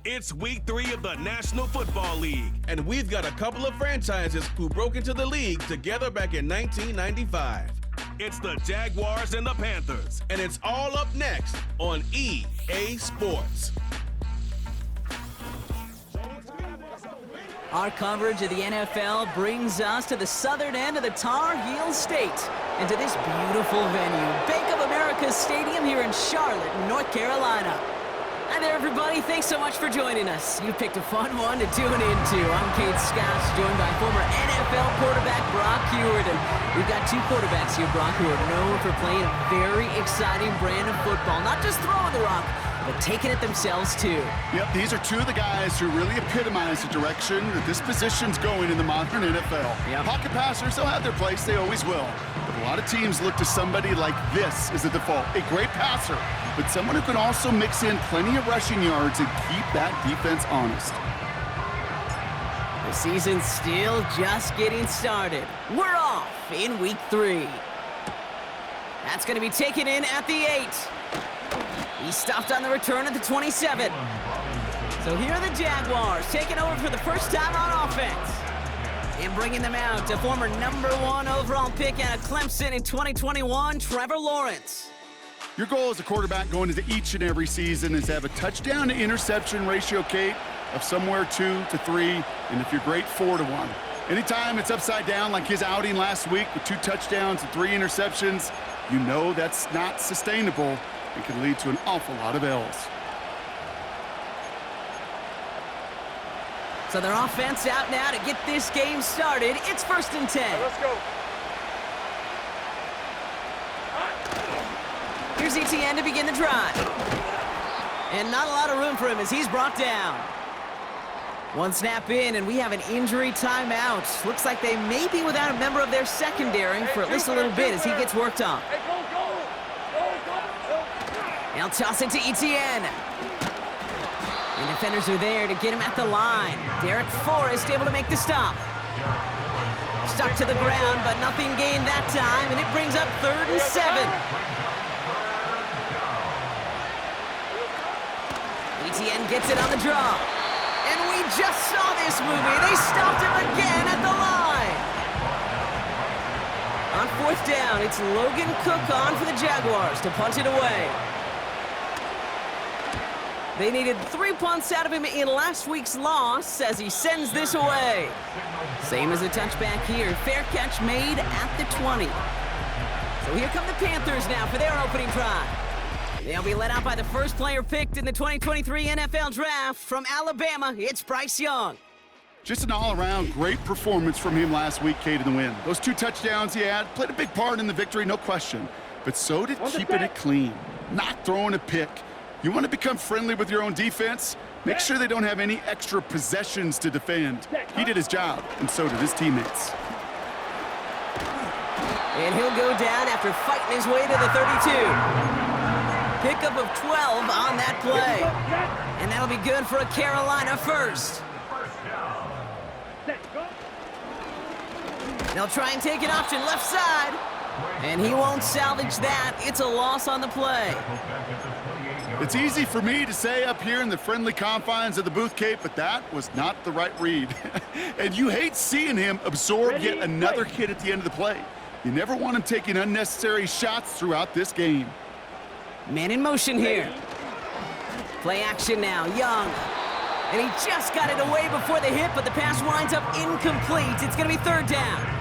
It's week 3 of the National Football League. And we've got a couple of franchises who broke into the league together back in 1995. It's the Jaguars and the Panthers. And it's all up next on EA Sports. Our coverage of the NFL brings us to the southern end of the Tar Heel State and to this beautiful venue, Bank of America Stadium here in Charlotte, North Carolina. Hi there, everybody. Thanks so much for joining us. You picked a fun one to tune into. I'm Kate Scott, joined by former NFL quarterback Brock Huard. And we've got two quarterbacks here, Brock, who are known for playing a very exciting brand of football. Not just throwing the rock, but taking it themselves, too. Yep, these are two of the guys who really epitomize the direction that this position's going in the modern NFL. Yep. Pocket passers, they'll have their place. They always will. But a lot of teams look to somebody like this as a default. A great passer, but someone who can also mix in plenty of rushing yards and keep that defense honest. The season's still just getting started. We're off in week 3. That's going to be taken in at the 8. He stopped on the return at the 27. So here are the Jaguars taking over for the first time on offense. And bringing them out to former #1 overall pick out of Clemson in 2021, Trevor Lawrence. Your goal as a quarterback going into each and every season is to have a touchdown to interception ratio, Kate, of somewhere 2 to 3, and if you're great, 4 to 1. Anytime it's upside down like his outing last week with 2 touchdowns and 3 interceptions, you know that's not sustainable. It can lead to an awful lot of L's. So their offense out now to get this game started. It's 1st and 10. Let's go. Here's ETN to begin the drive. And not a lot of room for him as he's brought down. One snap in, and we have an injury timeout. Looks like they may be without a member of their secondary for at least a little bit as he gets worked on. Hey, go. Now toss it to ETN. The defenders are there to get him at the line. Derek Forrest able to make the stop. Stuck to the ground, but nothing gained that time, and it brings up 3rd and 7. ETN gets it on the draw. And we just saw this movie. They stopped him again at the line. On 4th down, it's Logan Cook on for the Jaguars to punt it away. They needed 3 punts out of him in last week's loss as he sends this away. Same as a touchback here. Fair catch made at the 20. So here come the Panthers now for their opening drive. They'll be led out by the first player picked in the 2023 NFL Draft from Alabama. It's Bryce Young. Just an all-around great performance from him last week, Kate, in the win. Those 2 touchdowns he had played a big part in the victory, no question. But so did keeping it clean, not throwing a pick. You want to become friendly with your own defense? Make sure they don't have any extra possessions to defend. He did his job, and so did his teammates. And he'll go down after fighting his way to the 32. Pickup of 12 on that play. And that'll be good for a Carolina first. They'll try and take an option left side. And he won't salvage that. It's a loss on the play. It's easy for me to say up here in the friendly confines of the booth, Kate, but that was not the right read. And you hate seeing him absorb yet another hit at the end of the play. You never want him taking unnecessary shots throughout this game. Man in motion here. Play action now, Young. And he just got it away before the hit, but the pass winds up incomplete. It's going to be 3rd down.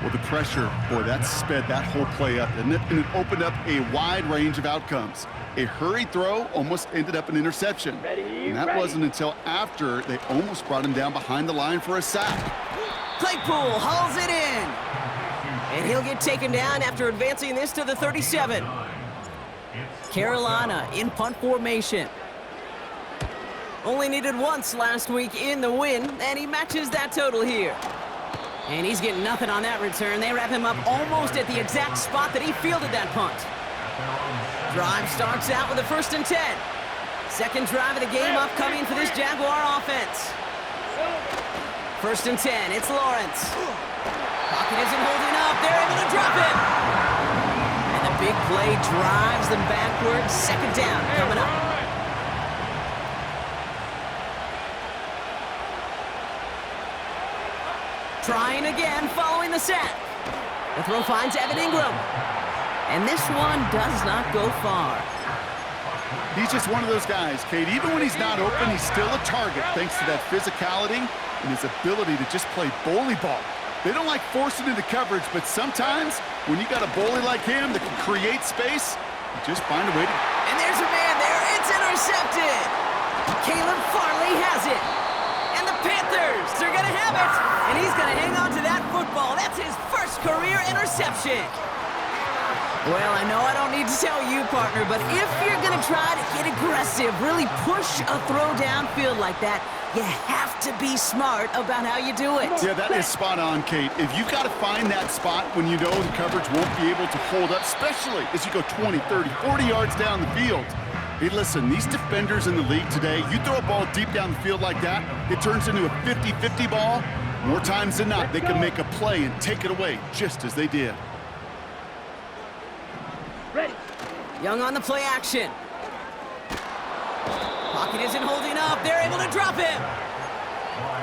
Well, the pressure, boy, that sped that whole play up, and it opened up a wide range of outcomes. A hurried throw almost ended up an interception. And that wasn't until after they almost brought him down behind the line for a sack. Claypool hauls it in. And he'll get taken down after advancing this to the 37. Carolina in punt formation. Only needed once last week in the win, and he matches that total here. And he's getting nothing on that return. They wrap him up almost at the exact spot that he fielded that punt. Drive starts out with a 1st and 10. Second drive of the game upcoming for this Jaguar offense. 1st and 10, it's Lawrence. Pocket isn't holding up. They're able to drop it. And the big play drives them backwards. 2nd down coming up. Trying again following the sack. The throw finds Evan Ingram. And this one does not go far. He's just one of those guys, Kate. Even when he's not open, he's still a target thanks to that physicality and his ability to just play bully ball. They don't like forcing into coverage, but sometimes when you got a bully like him that can create space, you just find a way to... And there's a man there. It's intercepted. Caleb Farley has it. And the Panthers are going to have it. And he's going to hang on to that football. That's his first career interception. Well, I know I don't need to tell you, partner, but if you're going to try to get aggressive, really push a throw downfield like that, you have to be smart about how you do it. Yeah, that is spot on, Kate. If you've got to find that spot when you know the coverage won't be able to hold up, especially as you go 20, 30, 40 yards down the field. Hey, listen, these defenders in the league today, you throw a ball deep down the field like that, it turns into a 50-50 ball. More times than not, they can make a play and take it away, just as they did. Young on the play action. Pocket isn't holding up. They're able to drop him.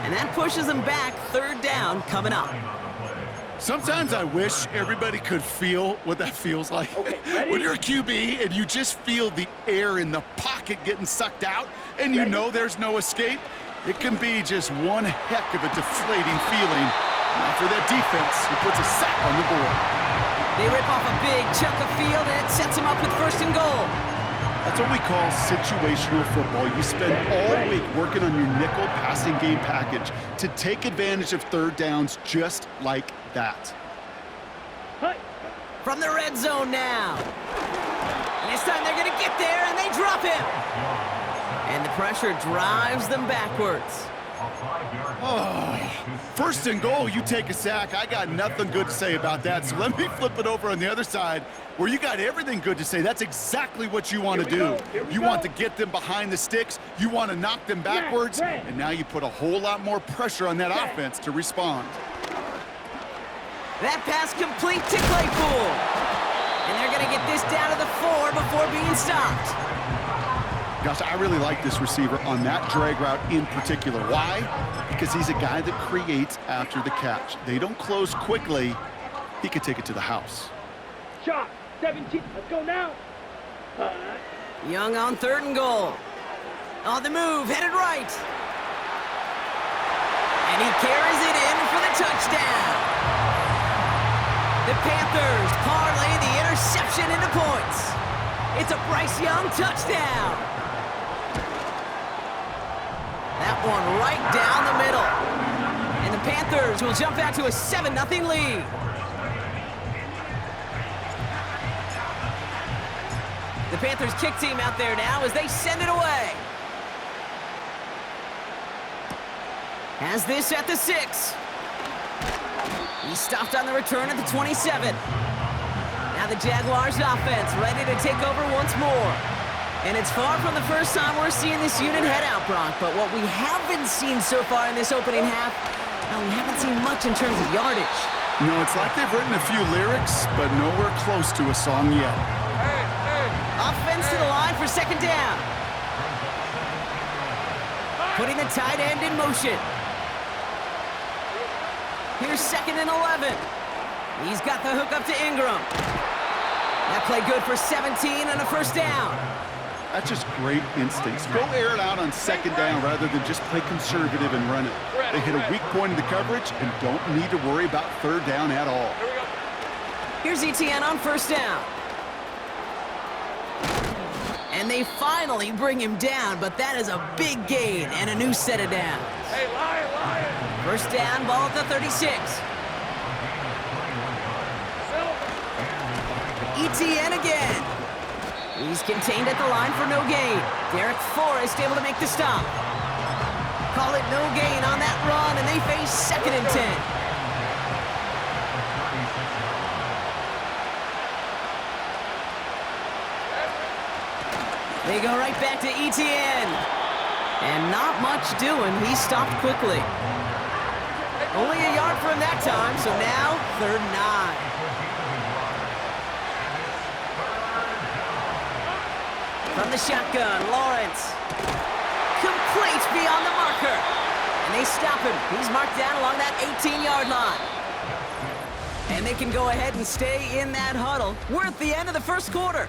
And that pushes them back. Third down coming up. Sometimes I wish everybody could feel what that feels like. When you're a QB and you just feel the air in the pocket getting sucked out and you know there's no escape, it can be just one heck of a deflating feeling. After that defense, who puts a sack on the board. They rip off a big chunk of field, and it sets them up with first and goal. That's what we call situational football. You spend all week working on your nickel passing game package to take advantage of third downs just like that. From the red zone now. And this time they're going to get there, and they drop him. And the pressure drives them backwards. Oh, first and goal, you take a sack. I got nothing good to say about that. So let me flip it over on the other side where you got everything good to say. That's exactly what you want to do. You want to get them behind the sticks. You want to knock them backwards. And now you put a whole lot more pressure on that offense to respond. That pass complete to Claypool. And they're going to get this down to the 4 before being stopped. Gosh, I really like this receiver on that drag route in particular. Why? Because he's a guy that creates after the catch. They don't close quickly. He could take it to the house. Shot, 17, let's go now. Young on third and goal. On the move, headed right. And he carries it in for the touchdown. The Panthers parlay the interception into points. It's a Bryce Young touchdown. That one right down the middle. And the Panthers will jump out to a 7-0 lead. The Panthers kick team out there now as they send it away. Has this at the 6. He stopped on the return at the 27. Now the Jaguars offense ready to take over once more. And it's far from the first time we're seeing this unit head out, Brock. But what we haven't seen so far in this opening half, we haven't seen much in terms of yardage. No, it's like they've written a few lyrics, but nowhere close to a song yet. Offense to the line for second down. Putting the tight end in motion. Here's 2nd and 11. He's got the hook up to Ingram. That play good for 17 and a first down. That's just great instincts. Go air it out on second down rather than just play conservative and run it. They hit a weak point in the coverage and don't need to worry about third down at all. Here's ETN on first down. And they finally bring him down, but that is a big gain and a new set of downs. Hey, Lion! First down, ball at the 36. ETN again. He's contained at the line for no gain. Derek Forrest able to make the stop. Call it no gain on that run, and they face 2nd and 10. They go right back to ETN. And not much doing. He stopped quickly. Only a yard for him that time, so now 3rd and 9. From the shotgun, Lawrence. Complete beyond the marker. And they they stop him. He's marked down along that 18-yard line. And they can go ahead and stay in that huddle. We're at the end of the first quarter.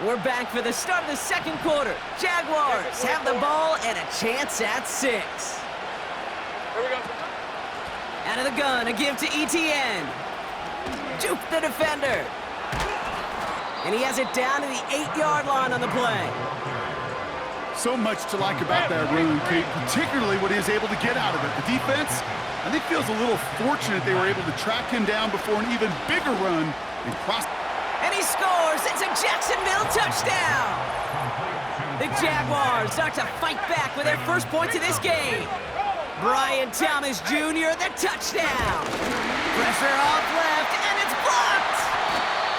We're back for the start of the second quarter. Jaguars have the ball and a chance at 6. Here we go. Out of the gun, a give to ETN. Juke the defender. And he has it down to the 8-yard line on the play. So much to like about that run, Kate, particularly what he is able to get out of it. The defense, I think, feels a little fortunate they were able to track him down before an even bigger run and cross. And he scores. It's a Jacksonville touchdown. The Jaguars start to fight back with their first points of this game. Brian Thomas Jr., the touchdown. Pressure off left, and it's blocked.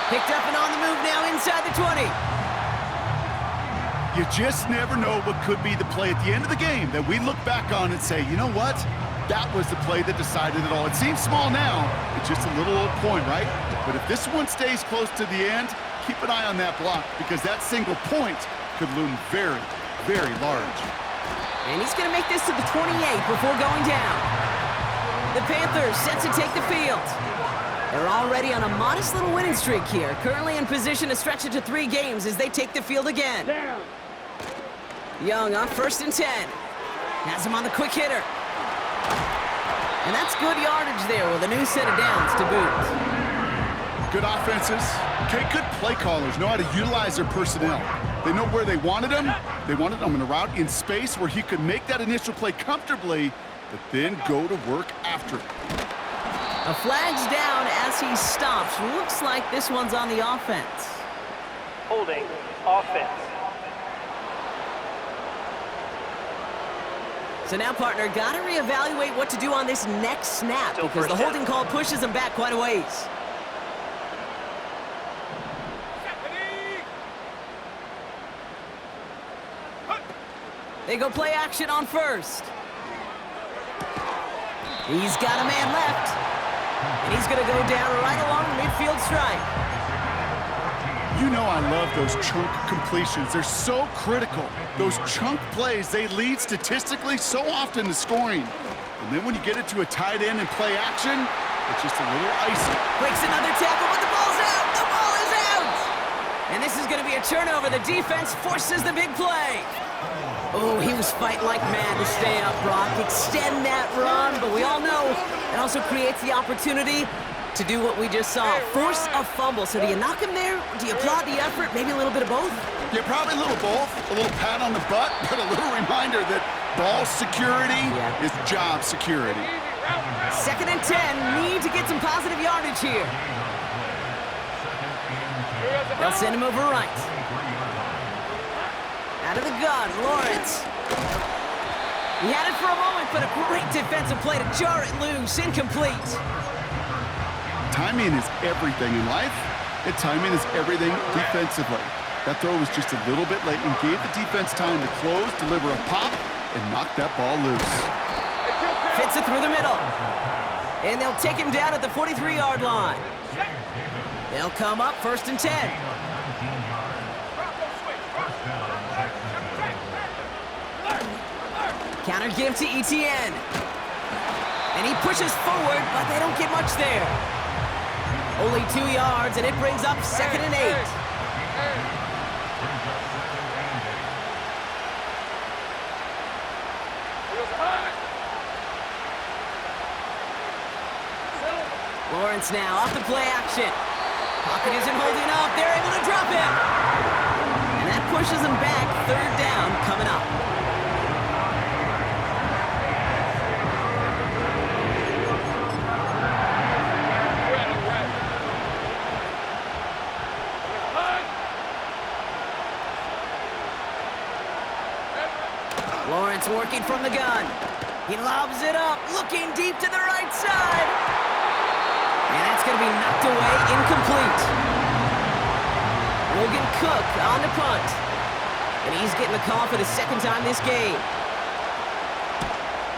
Picked up and on the move now inside the 20. You just never know what could be the play at the end of the game that we look back on and say, you know what? That was the play that decided it all. It seems small now. It's just a little old point, right? But if this one stays close to the end, keep an eye on that block because that single point could loom very, very large. And he's going to make this to the 28 before going down. The Panthers set to take the field. They're already on a modest little winning streak here, currently in position to stretch it to 3 games as they take the field again. Down. Young on 1st and 10. Has him on the quick hitter. And that's good yardage there with a new set of downs to boot. Good offenses. Okay, good play callers know how to utilize their personnel. They know where they wanted him. They wanted him in a route in space where he could make that initial play comfortably, but then go to work after it. A flag's down as he stops. Looks like this one's on the offense. Holding. Offense. So now, partner, got to reevaluate what to do on this next snap because the holding call pushes him back quite a ways. They go play action on 1st. He's got a man left. And he's going to go down right along the midfield stripe. You know I love those chunk completions. They're so critical. Those chunk plays, they lead statistically so often to scoring. And then when you get it to a tight end and play action, it's just a little icy. Breaks another tackle, but the ball's out. The ball is out. And this is going to be a turnover. The defense forces the big play. Oh, he was fighting like mad to stay up, Brock. Extend that run, but we all know it also creates the opportunity to do what we just saw. Force a fumble. So do you knock him there? Do you applaud the effort? Maybe a little bit of both? Yeah, probably a little both. A little pat on the butt, but a little reminder that ball security is job security. 2nd and 10. Need to get some positive yardage here. They'll send him over right. Out of the gun, Lawrence. He had it for a moment, but a great defensive play to jar it loose. Incomplete. Timing is everything in life, and timing is everything defensively. That throw was just a little bit late and gave the defense time to close, deliver a pop, and knock that ball loose. Fits it through the middle. And they'll take him down at the 43-yard line. They'll come up 1st and 10. Counter give to ETN. And he pushes forward, but they don't get much there. Only 2 yards, and it brings up 2nd and 8. Lawrence now off the play action. Pocket isn't holding up. They're able to drop him. And that pushes him back. 3rd down coming up. Lawrence working from the gun. He lobs it up, looking deep to the right side. And that's going to be knocked away, incomplete. Logan Cook on the punt. And he's getting the call for the 2nd time this game.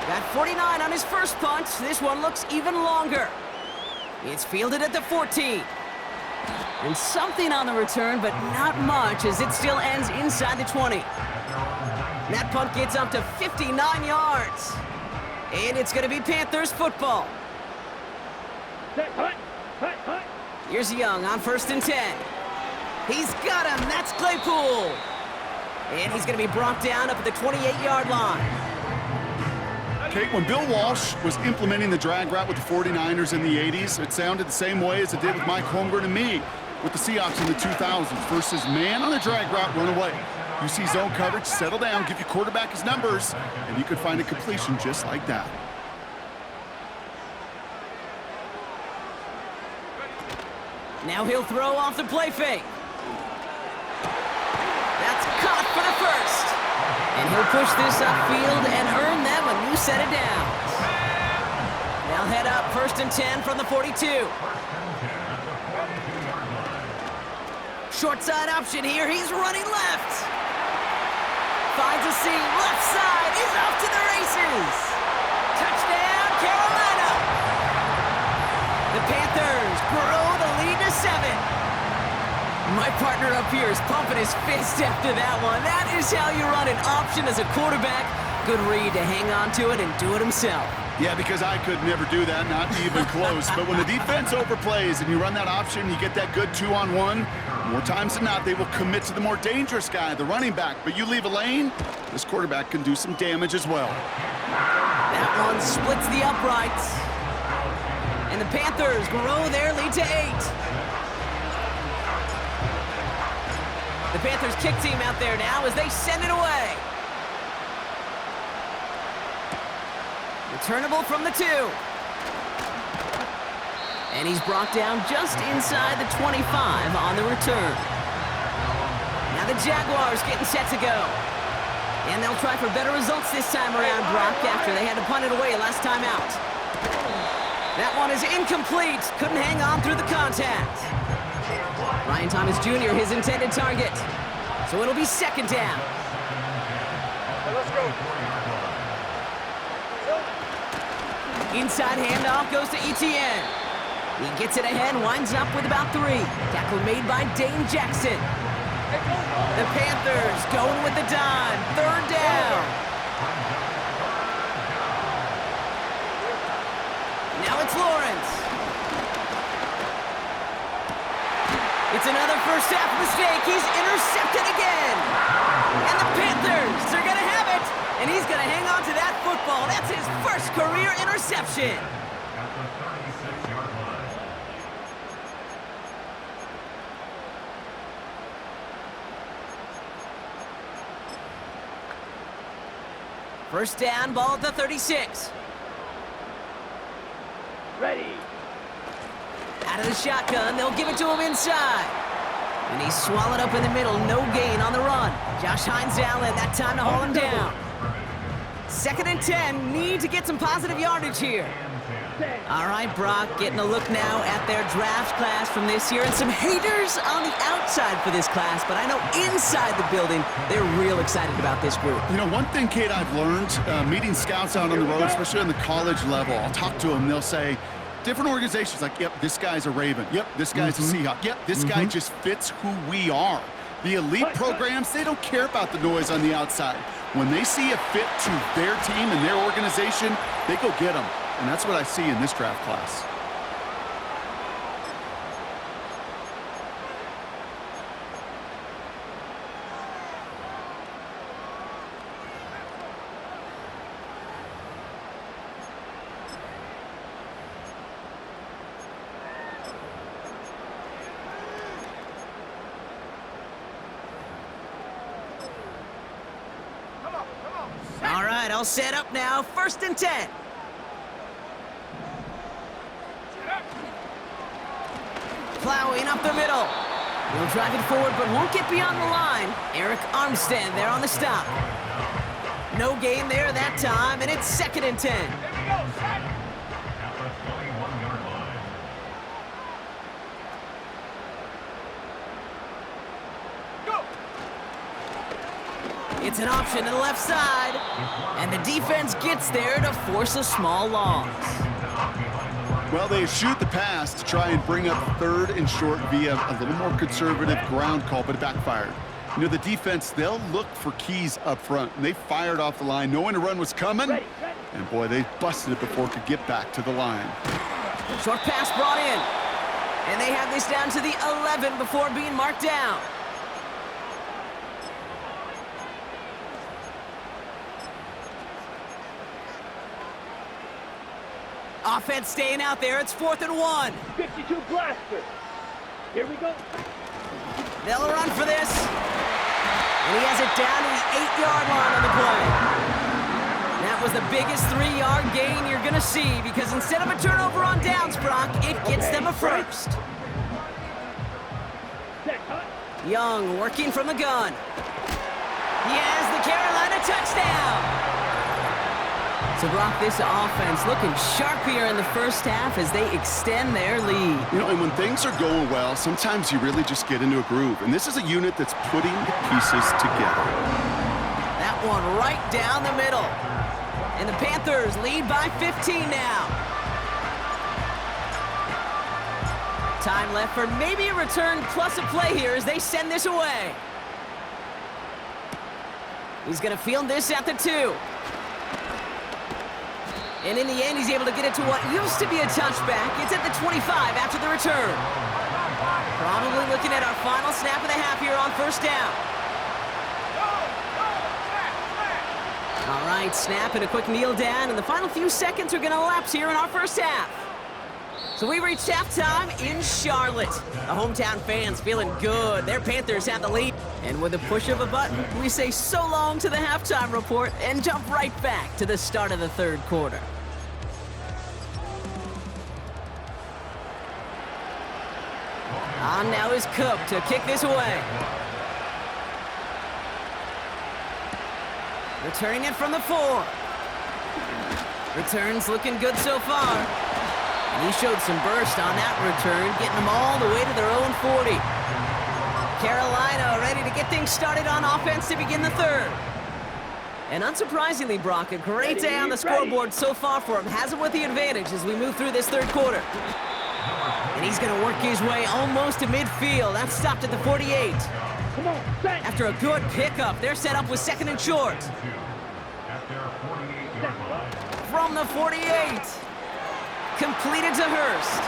Got 49 on his first punt. This one looks even longer. It's fielded at the 14. And something on the return, but not much, as it still ends inside the 20. That punt gets up to 59 yards. And it's going to be Panthers football. Here's Young on 1st and 10. He's got him. That's Claypool. And he's going to be brought down up at the 28-yard line. Kate, when Bill Walsh was implementing the drag route with the 49ers in the 80s, it sounded the same way as it did with Mike Holmgren and me with the Seahawks in the 2000s versus man on the drag route, run away. You see zone coverage, settle down, give your quarterback his numbers, and you could find a completion just like that. Now he'll throw off the play fake. That's caught for the first. And he'll push this upfield and earn them a new set of downs. They'll head up 1st and 10 from the 42. Short side option here. He's running left. Finds a seam. Left side. He's off to the races. Touchdown, Carolina. The Panthers grow the lead to 7. My partner up here is pumping his fist after that one. That is how you run an option as a quarterback. Good read to hang on to it and do it himself. Yeah, because I could never do that, not even close. But when the defense overplays and you run that option, you get that good 2-on-1, more times than not, they will commit to the more dangerous guy, the running back. But you leave a lane, this quarterback can do some damage as well. That one splits the uprights. And the Panthers grow their lead to 8. The Panthers kick team out there now as they send it away. Returnable from the 2. And he's brought down just inside the 25 on the return. Now the Jaguars getting set to go. And they'll try for better results this time around, Brock, after they had to punt it away last time out. That one is incomplete. Couldn't hang on through the contact. Ryan Thomas Jr., his intended target. So it'll be 2nd down. Let's go. Inside handoff goes to Etienne. He gets it ahead, winds up with about 3. Tackle made by Dane Jackson. The Panthers going with the dime. 3rd down. Now it's Lawrence. It's another first half mistake. He's intercepted again. And the Panthers are going to have it. And he's going to hang on to that football. That's his first career interception. First down, ball at the 36. Ready. Out of the shotgun, they'll give it to him inside. And he's swallowed up in the middle, no gain on the run. Josh Hines-Allen, that time to haul him down. 2nd and 10, need to get some positive yardage here. All right, Brock, getting a look now at their draft class from this year, and some haters on the outside for this class, but I know inside the building, they're real excited about this group. You know, one thing, Kate, I've learned, meeting scouts out on the road, especially on the college level, I'll talk to them, they'll say, different organizations like, yep, this guy's a Raven. Yep, this guy's a Seahawk. Yep, this guy just fits who we are. The elite programs, they don't care about the noise on the outside. When they see a fit to their team and their organization, they go get them. And that's what I see in this draft class. All right, all set up now. 1st and 10. Plowing up the middle. He'll drive it forward, but won't get beyond the line. Eric Armstead there on the stop. No gain there that time, and it's 2nd and 10. It's an option to the left side, and the defense gets there to force a small loss. Well, they shoot the pass to try and bring up 3rd and short via a little more conservative ground call, but it backfired. You know, the defense, they'll look for keys up front, and they fired off the line knowing a run was coming. And, boy, they busted it before it could get back to the line. Short pass brought in. And they have this down to the 11 before being marked down. Offense staying out there. It's 4th and 1. 52 blaster. Here we go. They'll run for this. And he has it down to the 8-yard line on the play. That was the biggest 3-yard gain you're going to see because instead of a turnover on downs, Brock, it gets them a first. Young working from the gun. He has the Carolina touchdown. So, Brock, this offense looking sharp here in the first half as they extend their lead. You know, and when things are going well, sometimes you really just get into a groove. And this is a unit that's putting the pieces together. That one right down the middle. And the Panthers lead by 15 now. Time left for maybe a return plus a play here as they send this away. He's going to field this at the 2. And in the end, he's able to get it to what used to be a touchback. It's at the 25 after the return. Probably looking at our final snap of the half here on 1st down. All right, snap and a quick kneel down, and the final few seconds are going to lapse here in our first half. So we reached halftime in Charlotte. The hometown fans feeling good. Their Panthers have the lead. And with a push of a button, we say so long to the halftime report and jump right back to the start of the 3rd quarter. On now is Cook to kick this away. Returning it from the 4. Returns looking good so far. And he showed some burst on that return, getting them all the way to their own 40. Carolina ready to get things started on offense to begin the 3rd. And unsurprisingly, Brock, a great day on the scoreboard so far for him. Has him with the advantage as we move through this 3rd quarter. And he's going to work his way almost to midfield. That's stopped at the 48. After a good pickup, they're set up with 2nd and short. From the 48. Completed to Hurst.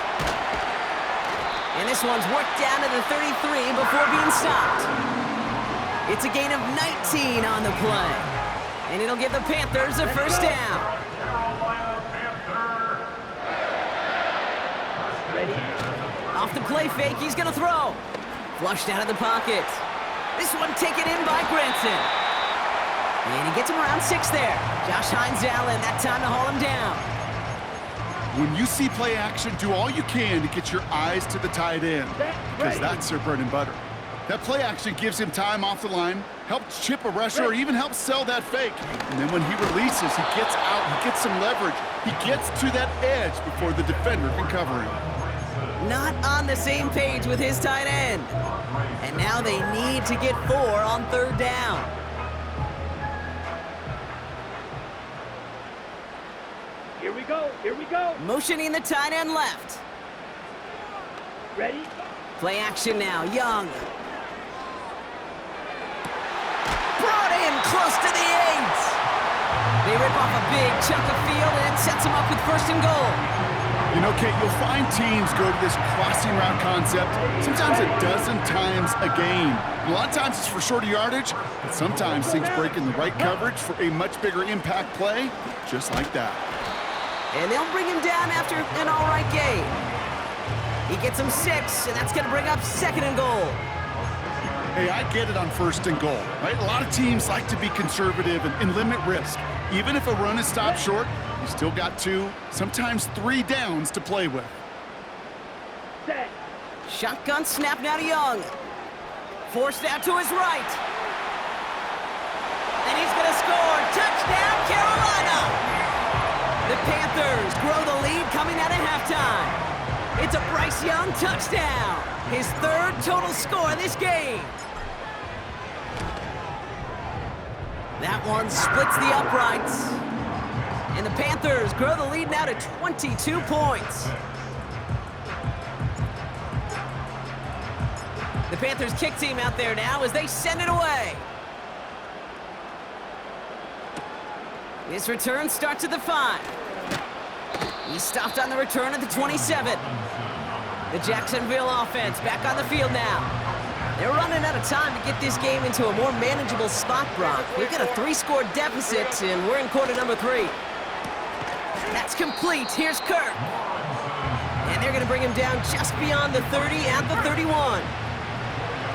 And this one's worked down to the 33 before being stopped. It's a gain of 19 on the play. And it'll give the Panthers a 1st down. Off the play fake, he's going to throw. Flushed out of the pocket. This one taken in by Granson. And he gets him around 6 there. Josh Hines-Allen, that time to haul him down. When you see play action, do all you can to get your eyes to the tight end, because that's their bread and butter. That play action gives him time off the line, helps chip a rusher, or even helps sell that fake. And then when he releases, he gets out, he gets some leverage. He gets to that edge before the defender can cover him. Not on the same page with his tight end. And now they need to get 4 on 3rd down. Here we go. Here we go. Motioning the tight end left. Ready? Play action now. Young. Brought in close to the 8. They rip off a big chunk of field and it sets them up with 1st and goal. You know, Kate, you'll find teams go to this crossing route concept sometimes a dozen times a game. A lot of times it's for shorter yardage, but sometimes things break in the right coverage for a much bigger impact play, just like that. And they'll bring him down after an all-right game. He gets him 6, and that's going to bring up 2nd and goal. Hey, I get it on 1st and goal, right? A lot of teams like to be conservative and limit risk. Even if a run is stopped short, you still got 2, sometimes 3 downs to play with. Set. Shotgun snap now to Young. Forced out to his right. And he's going to score. Touchdown, Carolina! The Panthers grow the lead coming out of halftime. It's a Bryce Young touchdown. His 3rd total score this game. That one splits the uprights. And the Panthers grow the lead now to 22 points. The Panthers kick team out there now as they send it away. This return starts at the 5. He's stopped on the return at the 27. The Jacksonville offense back on the field now. They're running out of time to get this game into a more manageable spot, Brock. We've got a 3-score deficit, and we're in quarter number 3. That's complete. Here's Kirk. And they're going to bring him down just beyond the 30 at the 31.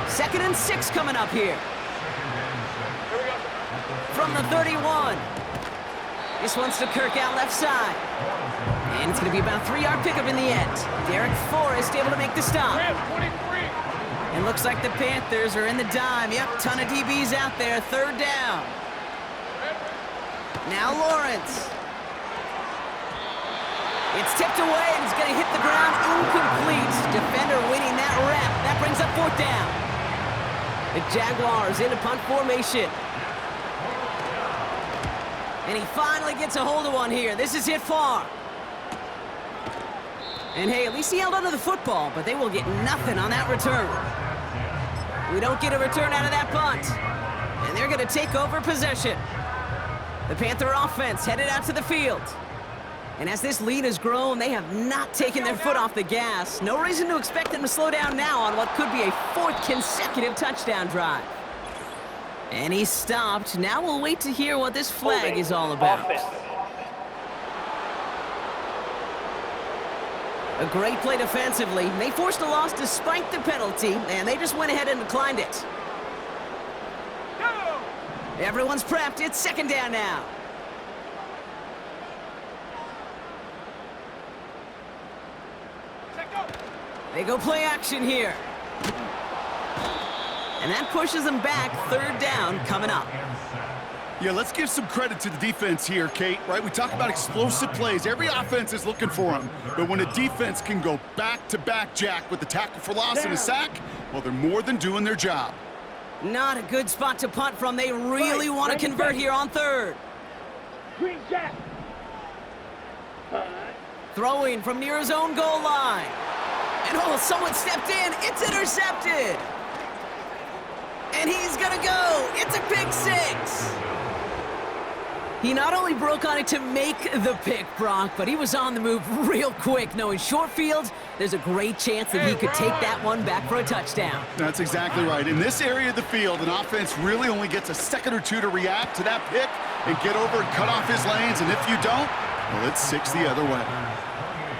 2nd and 6 coming up here. From the 31. This one's to Kirk out left side. And it's going to be about a 3-yard pickup in the end. Derek Forrest able to make the stop. It looks like the Panthers are in the dime. Yep, ton of DBs out there. 3rd down. Now Lawrence. It's tipped away and it's going to hit the ground incomplete. Defender winning that rep. That brings up 4th down. The Jaguars in a punt formation. And he finally gets a hold of one here. This is hit far. And hey, at least he held onto the football, but they will get nothing on that return. We don't get a return out of that punt. And they're going to take over possession. The Panther offense headed out to the field. And as this lead has grown, they have not taken their foot off the gas. No reason to expect them to slow down now on what could be a 4th consecutive touchdown drive. And he stopped. Now we'll wait to hear what this flag is all about. A great play defensively. They forced a loss despite the penalty, and they just went ahead and declined it. Everyone's prepped. It's 2nd down now. They go play action here. And that pushes them back. 3rd down coming up. Yeah, let's give some credit to the defense here, Kate, right? We talk about explosive plays. Every offense is looking for them. But when a defense can go back-to-back, Jack, with the tackle for loss and a sack, well, they're more than doing their job. Not a good spot to punt from. They really want to convert here on 3rd. Green Jack. Throwing from near his own goal line. And oh, someone stepped in. It's intercepted. And he's going to go. It's a pick 6. He not only broke on it to make the pick, Brock, but he was on the move real quick, knowing short field, there's a great chance that he could take that one back for a touchdown. That's exactly right. In this area of the field, an offense really only gets a second or two to react to that pick and get over and cut off his lanes, and if you don't, well, it's 6 the other way.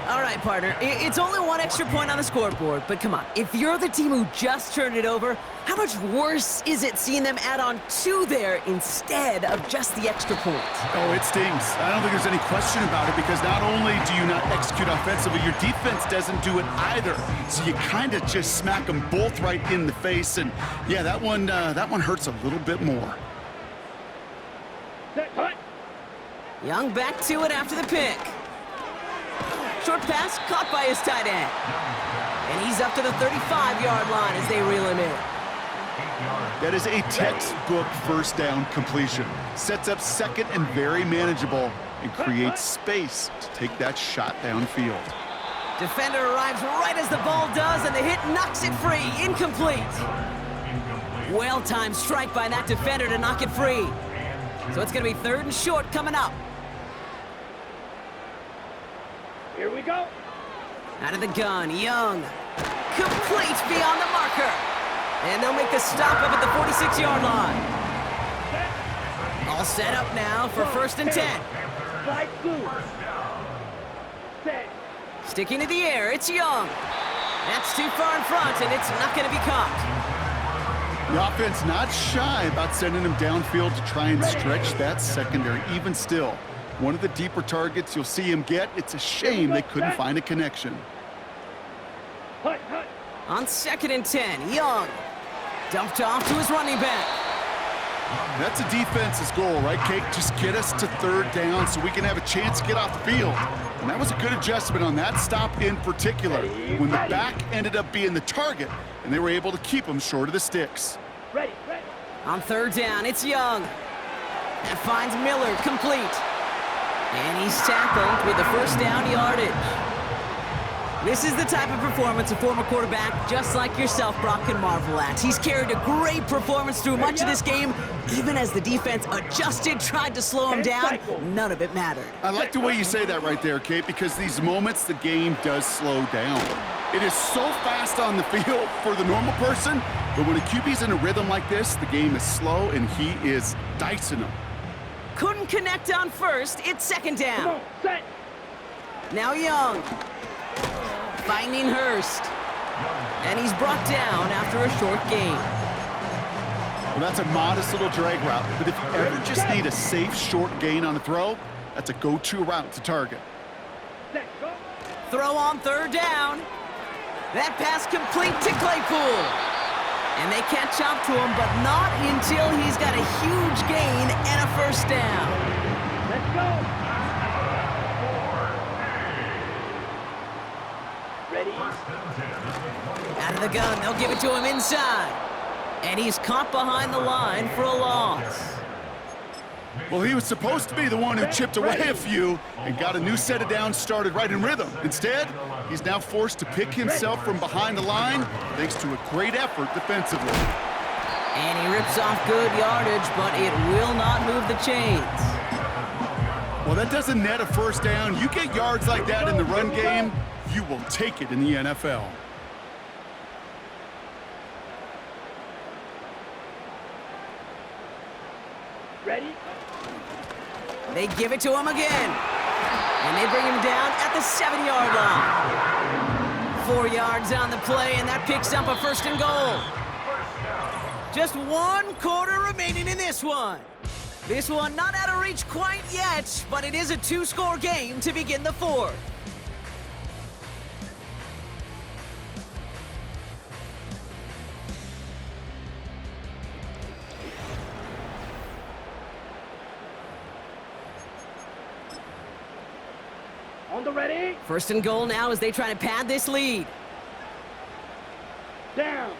All right, partner, it's only 1 extra point on the scoreboard, but come on, if you're the team who just turned it over, how much worse is it seeing them add on 2 there instead of just the extra point? Oh, it stings. I don't think there's any question about it, because not only do you not execute offensively, your defense doesn't do it either. So you kind of just smack them both right in the face, and yeah, that one hurts a little bit more. Young back to it after the pick. Short pass caught by his tight end. And he's up to the 35-yard line as they reel him in. That is a textbook 1st down completion. Sets up 2nd and very manageable and creates space to take that shot downfield. Defender arrives right as the ball does, and the hit knocks it free. Incomplete. Well-timed strike by that defender to knock it free. So it's going to be 3rd and short coming up. Here we go. Out of the gun, Young. Complete beyond the marker. And they'll make the stop up at the 46-yard line. All set up now for 1st and 10. Slide through. Set. Sticking to the air, it's Young. That's too far in front, and it's not going to be caught. The offense not shy about sending him downfield to try and stretch that secondary. Even still, one of the deeper targets you'll see him get. It's a shame they couldn't find a connection. On 2nd and 10, Young. Dumped off to his running back. That's a defense's goal, right, Kate? Just get us to 3rd down so we can have a chance to get off the field. And that was a good adjustment on that stop in particular, when the back ended up being the target, and they were able to keep him short of the sticks. Ready. On 3rd down, it's Young. That finds Miller complete. And he's tackled with the 1st down yardage. This is the type of performance a former quarterback, just like yourself, Brock, can marvel at. He's carried a great performance through much of this game. Even as the defense adjusted, tried to slow him down, none of it mattered. I like the way you say that right there, Kate, because these moments the game does slow down. It is so fast on the field for the normal person, but when a QB's in a rhythm like this, the game is slow and he is dicing them. Couldn't connect on first, it's second down. Come on, set. Now Young. Finding Hurst. And he's brought down after a short gain. Well, that's a modest little drag route, but if you ever just need a safe short gain on a throw, that's a go-to route to target. Set, go. Throw on third down. That pass complete to Claypool. And they catch up to him, but not until he's got a huge gain and a first down. Let's go. Ready? Out of the gun, they'll give it to him inside. And he's caught behind the line for a loss. Well, he was supposed to be the one who chipped away a few and got a new set of downs started right in rhythm. Instead, he's now forced to pick himself from behind the line thanks to a great effort defensively. And he rips off good yardage, but it will not move the chains. Well, that doesn't net a first down. You get yards like that in the run game, you will take it in the NFL. Ready? They give it to him again. And they bring him down at the 7-yard line. 4 yards on the play, and that picks up a first and goal. Just 1 quarter remaining in this one. This one not out of reach quite yet, but it is a 2-score game to begin the 4th. On the ready? First and goal now as they try to pad this lead. Down.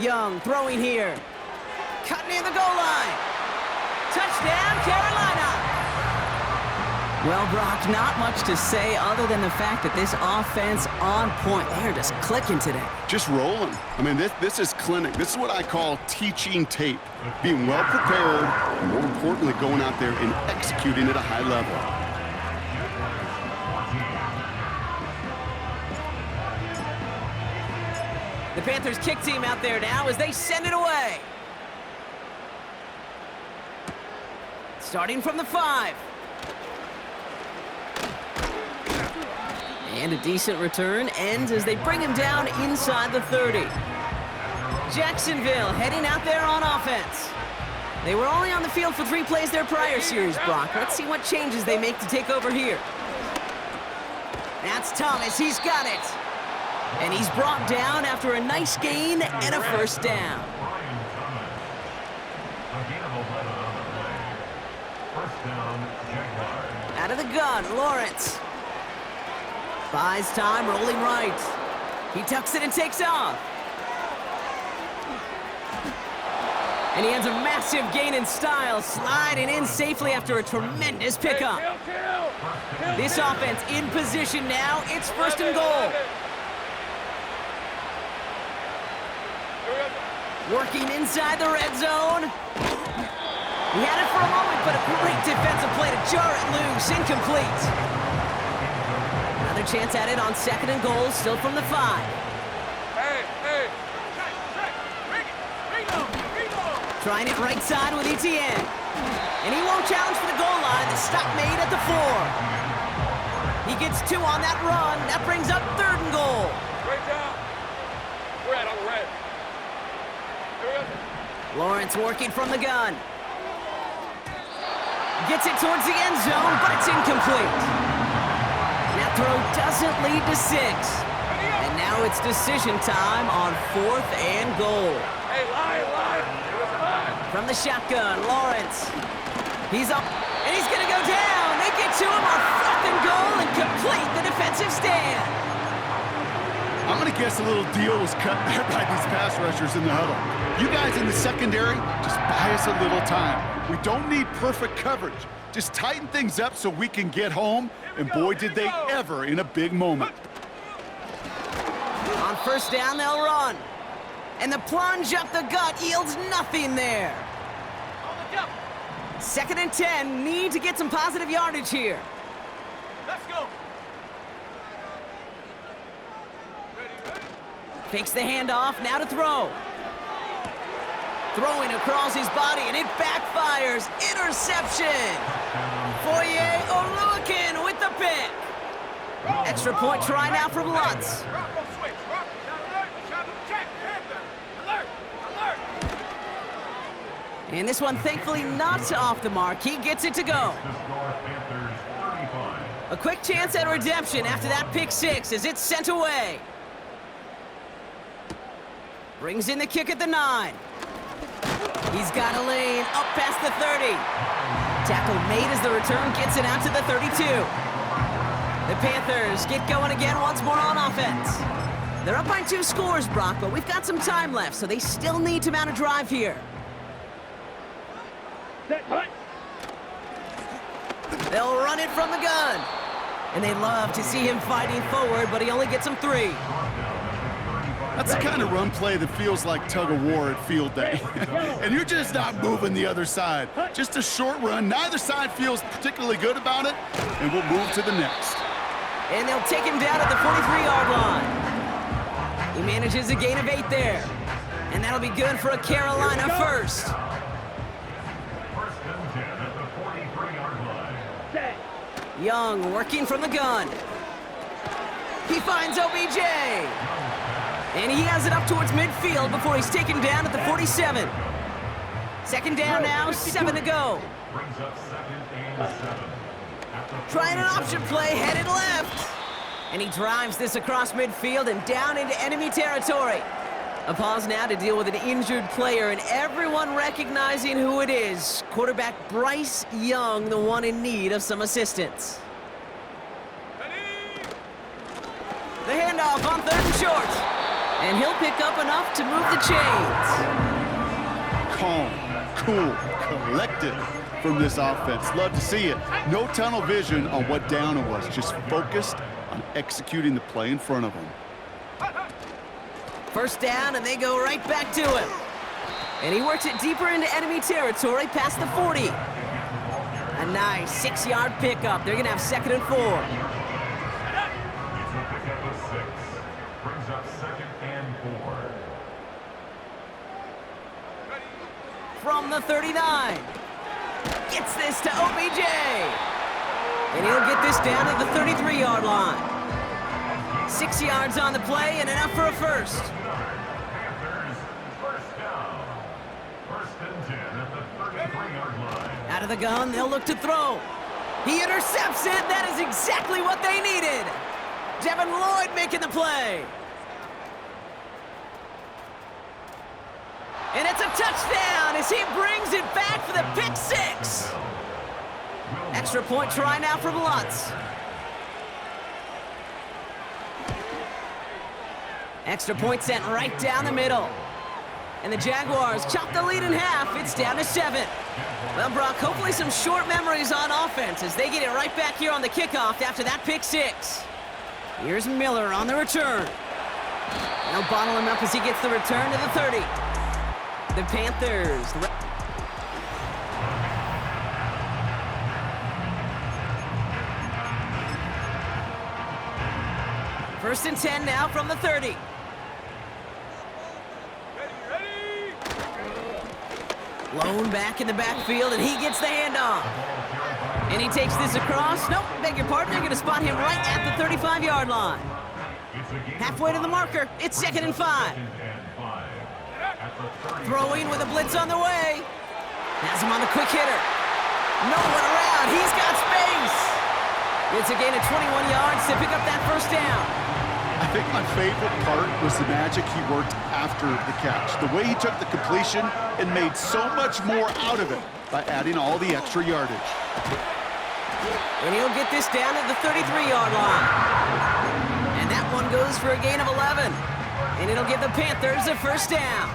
Young throwing here. Cutting in the goal line. Touchdown, Carolina! Well, Brock, not much to say other than the fact that this offense on point. They're just clicking today. Just rolling. I mean, this is clinic. This is what I call teaching tape. Being well prepared, and more importantly, going out there and executing at a high level. The Panthers kick team out there now as they send it away. Starting from the 5. And a decent return ends as they bring him down inside the 30. Jacksonville heading out there on offense. They were only on the field for 3 plays their prior series, Brock. Let's see what changes they make to take over here. That's Thomas. He's got it. And he's brought down after a nice gain and a first down. Out of the gun, Lawrence. Buys time, rolling right. He tucks it and takes off. And he has a massive gain in style, sliding in safely after a tremendous pickup. This offense in position now. It's first and goal. Working inside the red zone. He had it for a moment, but a great defensive play to jar it loose. Incomplete. Another chance at it on second and goal, still from the 5. Trying it right side with Etienne. And he won't challenge for the goal line. The stop made at the 4. He gets 2 on that run. That brings up third and goal. Right down. Red on the red. Lawrence working from the gun. Gets it towards the end zone, but it's incomplete. That throw doesn't lead to 6. And now it's decision time on 4th and goal. Hey, line. From the shotgun, Lawrence. He's up, and he's going to go down. They get to him on 4th and goal and complete the defensive stand. I'm going to guess a little deal was cut there by these pass rushers in the huddle. You guys in the secondary, just buy us a little time. We don't need perfect coverage. Just tighten things up so we can get home, and boy, did they ever in a big moment. On first down, they'll run. And the plunge up the gut yields nothing there. 2nd and 10, need to get some positive yardage here. Let's go. Fakes the handoff, now to throw. Throwing across his body, and it backfires. Interception. Foye Oluwakin with the pick. Extra point try now from Lutz. And this one, thankfully, not off the mark. He gets it to go. A quick chance at redemption after that pick six as it's sent away. Brings in the kick at the 9. He's got a lane up past the 30. Tackle made as the return gets it out to the 32. The Panthers get going again once more on offense. They're up by 2 scores, Brock, but we've got some time left, so they still need to mount a drive here. Set, hut. They'll run it from the gun. And they love to see him fighting forward, but he only gets them 3. That's the kind of run play that feels like tug of war at field day. And you're just not moving the other side. Just a short run. Neither side feels particularly good about it, and we'll move to the next. And they'll take him down at the 43-yard line. He manages a gain of 8 there. And that'll be good for a Carolina first. Set. Young working from the gun. He finds OBJ. And he has it up towards midfield before he's taken down at the 47. 2nd down now, 7 to go. Trying an option play, headed left. And he drives this across midfield and down into enemy territory. A pause now to deal with an injured player and everyone recognizing who it is. Quarterback Bryce Young, the one in need of some assistance. The handoff on 3rd and short. And he'll pick up enough to move the chains. Calm, cool, collected from this offense. Love to see it. No tunnel vision on what down it was. Just focused on executing the play in front of them. First down, and they go right back to him. And he works it deeper into enemy territory past the 40. A nice 6-yard pickup. They're going to have 2nd and 4. From the 39. Gets this to OBJ. And he'll get this down to the 33-yard line. 6 yards on the play and enough for a first. Out of the gun, they'll look to throw. He intercepts it. That is exactly what they needed. Devin Lloyd making the play. And it's a touchdown as he brings it back for the pick 6. Extra point try now from Lutz. Extra point sent right down the middle. And the Jaguars chop the lead in half. It's down to 7. Well, Brock, hopefully some short memories on offense as they get it right back here on the kickoff after that pick 6. Here's Miller on the return. They'll bottle him up as he gets the return to the 30. The Panthers. First and 10 now from the 30. Lone back in the backfield, and he gets the handoff. And he takes this across. Nope, beg your pardon. They're going to spot him right at the 35-yard line. Halfway to the marker. It's 2nd and 5. Throwing with a blitz on the way. Has him on the quick hitter. No one around. He's got space. It's a gain of 21 yards to pick up that first down. I think my favorite part was the magic he worked after the catch. The way he took the completion and made so much more out of it by adding all the extra yardage. And he'll get this down at the 33-yard line. And that one goes for a gain of 11. And it'll give the Panthers a first down.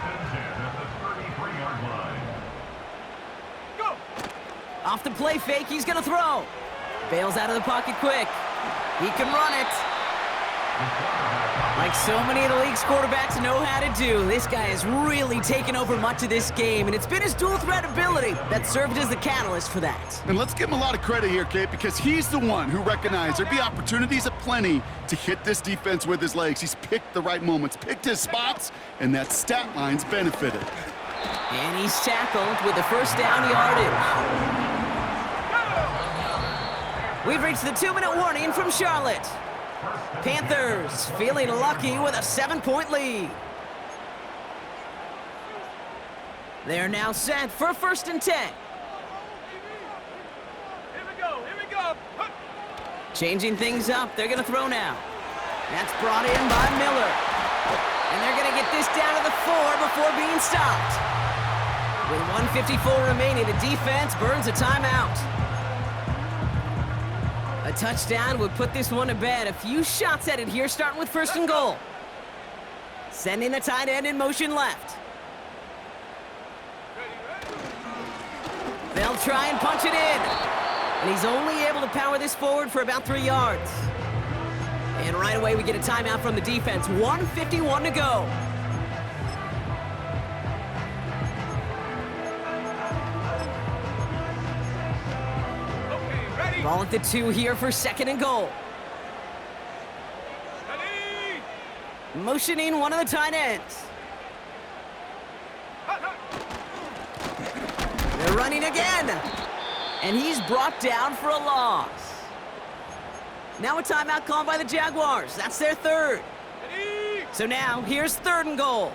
Off the play fake, he's going to throw. Bails out of the pocket quick. He can run it. Like so many of the league's quarterbacks know how to do, this guy has really taken over much of this game, and it's been his dual threat ability that served as the catalyst for that. And let's give him a lot of credit here, Kate, because he's the one who recognized there'd be opportunities aplenty to hit this defense with his legs. He's picked the right moments, picked his spots, and that stat line's benefited. And he's tackled with the first down yardage. We've reached the 2-minute warning from Charlotte. Panthers feeling lucky with a 7-point lead. They're now set for 1st and 10. Here we go. Here we go. Changing things up, they're gonna throw now. That's brought in by Miller. And they're gonna get this down to the 4 before being stopped. With 1:54 remaining, the defense burns a timeout. A touchdown would put this one to bed. A few shots at it here, starting with 1st and goal. Sending the tight end in motion left. They'll try and punch it in. And he's only able to power this forward for about 3 yards. And right away we get a timeout from the defense. 1:51 to go. Ball at the 2 here for 2nd and goal. Ready? Motioning one of the tight ends. They're running again. And he's brought down for a loss. Now a timeout called by the Jaguars. That's their 3rd. Ready? So now here's 3rd and goal.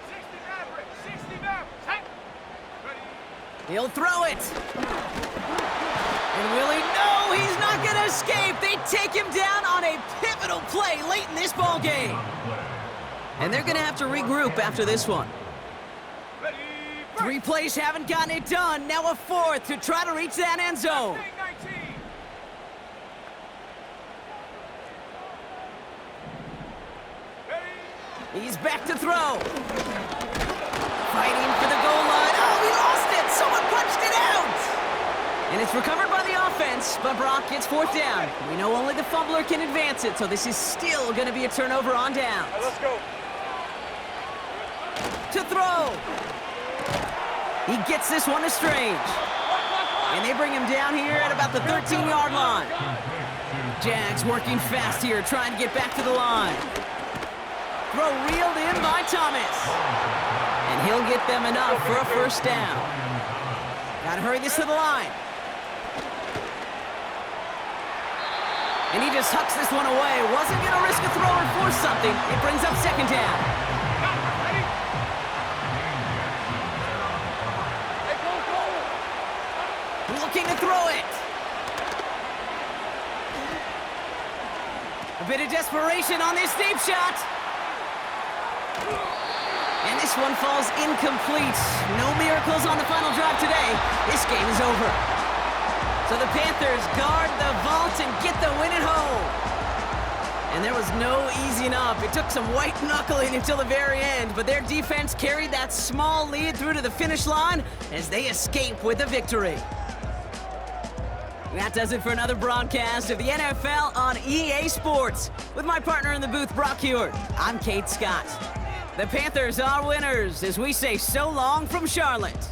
60 Maverick. 60 Maverick. Hey. Ready? He'll throw it. And will he? No, he's not going to escape. They take him down on a pivotal play late in this ball game. And they're going to have to regroup after this one. Ready? 3 plays haven't gotten it done. Now a 4th to try to reach that end zone. 19. Ready? He's back to throw. Fighting for the goal line. Oh, he lost it. Someone punched it out. And it's recovered by the offense, but Brock gets 4th down. We know only the fumbler can advance it, so this is still going to be a turnover on downs. Let's go. To throw. He gets this one to Strange. And they bring him down here at about the 13-yard line. Jags working fast here, trying to get back to the line. Throw reeled in by Thomas. And he'll get them enough for a 1st down. Gotta hurry this to the line. And he just hucks this one away. Wasn't gonna risk a throw or force something. It brings up 2nd down. Ready? Hey, go. Looking to throw it. A bit of desperation on this deep shot. And this one falls incomplete. No miracles on the final drive today. This game is over. So the Panthers guard the vault and get the win at home. And there was no easing up. It took some white knuckling until the very end, but their defense carried that small lead through to the finish line as they escape with a victory. That does it for another broadcast of the NFL on EA Sports. With my partner in the booth, Brock Hewitt, I'm Kate Scott. The Panthers are winners as we say so long from Charlotte.